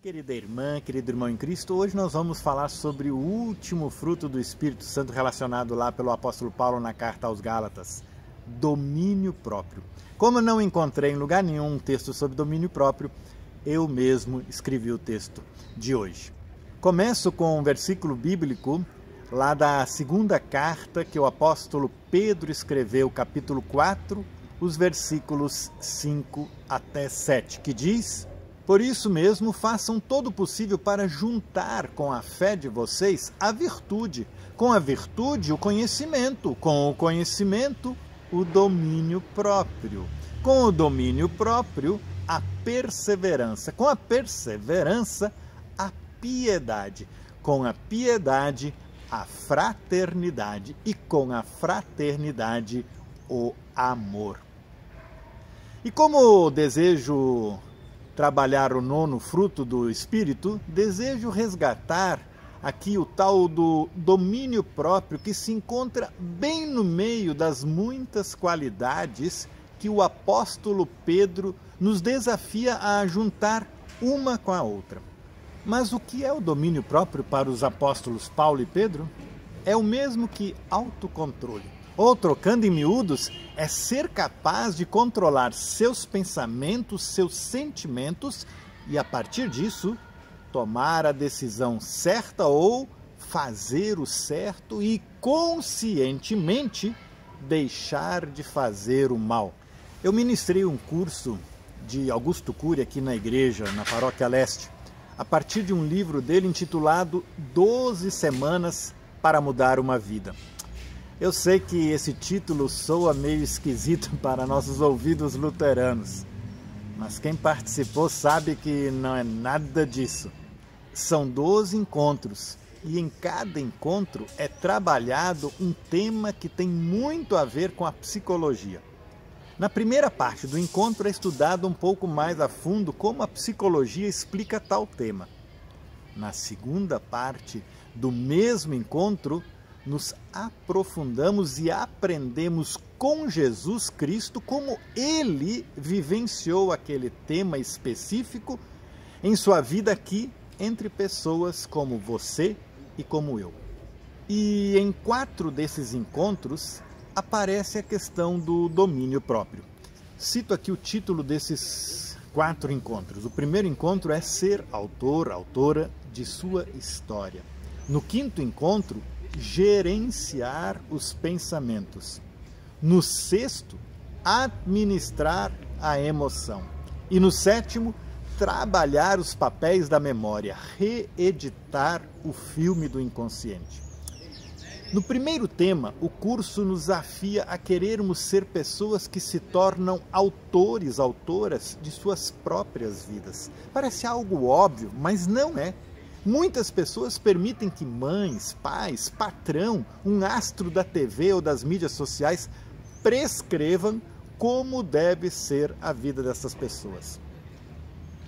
Querida irmã, querido irmão em Cristo, hoje nós vamos falar sobre o último fruto do Espírito Santo relacionado lá pelo apóstolo Paulo na carta aos Gálatas, domínio próprio. Como eu não encontrei em lugar nenhum um texto sobre domínio próprio, eu mesmo escrevi o texto de hoje. Começo com um versículo bíblico lá da segunda carta que o apóstolo Pedro escreveu, capítulo 4, os versículos 5 até 7, que diz: por isso mesmo, façam todo o possível para juntar com a fé de vocês a virtude, com a virtude o conhecimento, com o conhecimento o domínio próprio, com o domínio próprio a perseverança, com a perseverança a piedade, com a piedade a fraternidade e com a fraternidade o amor. E como desejo trabalhar o nono fruto do Espírito, desejo resgatar aqui o tal do domínio próprio que se encontra bem no meio das muitas qualidades que o apóstolo Pedro nos desafia a juntar uma com a outra. Mas o que é o domínio próprio para os apóstolos Paulo e Pedro? É o mesmo que autocontrole. Ou, trocando em miúdos, é ser capaz de controlar seus pensamentos, seus sentimentos e, a partir disso, tomar a decisão certa ou fazer o certo e, conscientemente, deixar de fazer o mal. Eu ministrei um curso de Augusto Cury aqui na igreja, na Paróquia Leste, a partir de um livro dele intitulado 12 Semanas para Mudar uma Vida. Eu sei que esse título soa meio esquisito para nossos ouvidos luteranos, mas quem participou sabe que não é nada disso. São 12 encontros e em cada encontro é trabalhado um tema que tem muito a ver com a psicologia. Na primeira parte do encontro é estudado um pouco mais a fundo como a psicologia explica tal tema. Na segunda parte do mesmo encontro, nos aprofundamos e aprendemos com Jesus Cristo como ele vivenciou aquele tema específico em sua vida aqui entre pessoas como você e como eu. E em 4 desses encontros aparece a questão do domínio próprio. Cito aqui o título desses 4 encontros. O primeiro encontro é ser autor, autora de sua história. No 5º encontro, gerenciar os pensamentos. No 6º, administrar a emoção. E no 7º, trabalhar os papéis da memória, reeditar o filme do inconsciente. No primeiro tema, o curso nos desafia a querermos ser pessoas que se tornam autores, autoras de suas próprias vidas. Parece algo óbvio, mas não é. Muitas pessoas permitem que mães, pais, patrão, um astro da TV ou das mídias sociais prescrevam como deve ser a vida dessas pessoas.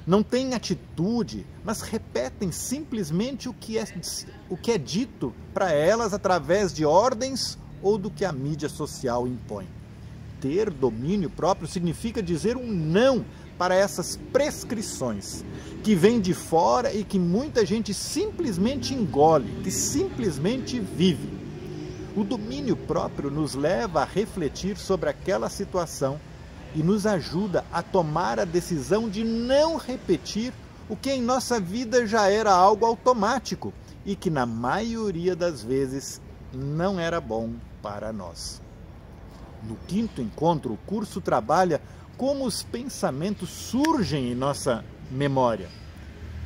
Não têm atitude, mas repetem simplesmente o que é dito para elas através de ordens ou do que a mídia social impõe. Ter domínio próprio significa dizer um não para essas prescrições que vêm de fora e que muita gente simplesmente engole, que simplesmente vive. O domínio próprio nos leva a refletir sobre aquela situação e nos ajuda a tomar a decisão de não repetir o que em nossa vida já era algo automático e que na maioria das vezes não era bom para nós. No 5º encontro, o curso trabalha como os pensamentos surgem em nossa memória.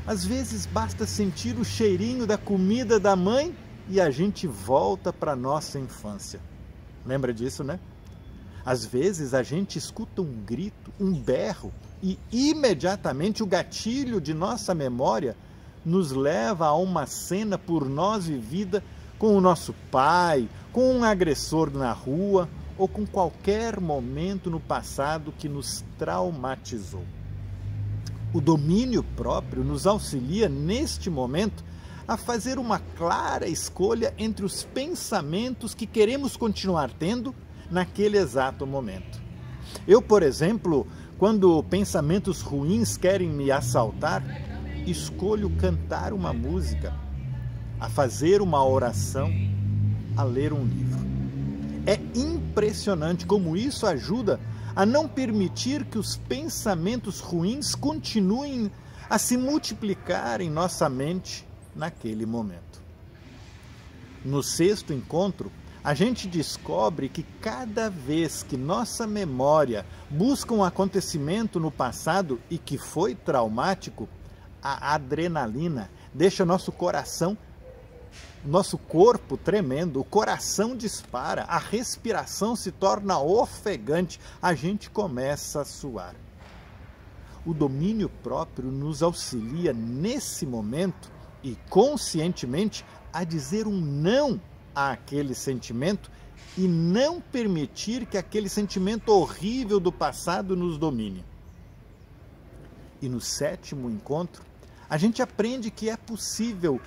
Às vezes basta sentir o cheirinho da comida da mãe e a gente volta para a nossa infância. Lembra disso, né? Às vezes a gente escuta um grito, um berro e imediatamente o gatilho de nossa memória nos leva a uma cena por nós vivida com o nosso pai, com um agressor na rua ou com qualquer momento no passado que nos traumatizou. O domínio próprio nos auxilia neste momento a fazer uma clara escolha entre os pensamentos que queremos continuar tendo naquele exato momento. Eu, por exemplo, quando pensamentos ruins querem me assaltar, escolho cantar uma música, a fazer uma oração, a ler um livro. É impressionante como isso ajuda a não permitir que os pensamentos ruins continuem a se multiplicar em nossa mente naquele momento. No sexto encontro, a gente descobre que cada vez que nossa memória busca um acontecimento no passado e que foi traumático, a adrenalina deixa nosso coração, nosso corpo tremendo, o coração dispara, a respiração se torna ofegante, a gente começa a suar. O domínio próprio nos auxilia nesse momento e conscientemente a dizer um não àquele sentimento e não permitir que aquele sentimento horrível do passado nos domine. E no sétimo encontro, a gente aprende que é possível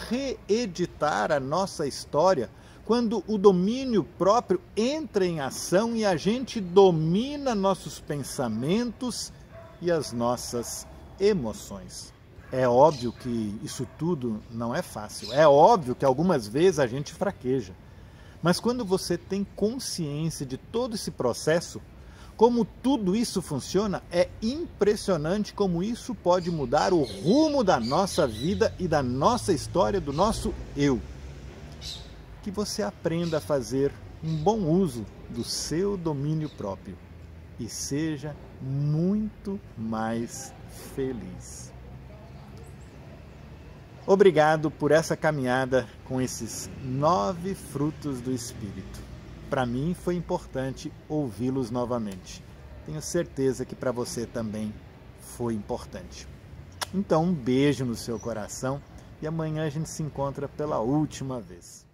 reeditar a nossa história quando o domínio próprio entra em ação e a gente domina nossos pensamentos e as nossas emoções. É óbvio que isso tudo não é fácil. É óbvio que algumas vezes a gente fraqueja. Mas quando você tem consciência de todo esse processo, como tudo isso funciona, é impressionante como isso pode mudar o rumo da nossa vida e da nossa história, do nosso eu. Que você aprenda a fazer um bom uso do seu domínio próprio e seja muito mais feliz. Obrigado por essa caminhada com esses 9 frutos do Espírito. Para mim foi importante ouvi-los novamente. Tenho certeza que para você também foi importante. Então, um beijo no seu coração e amanhã a gente se encontra pela última vez.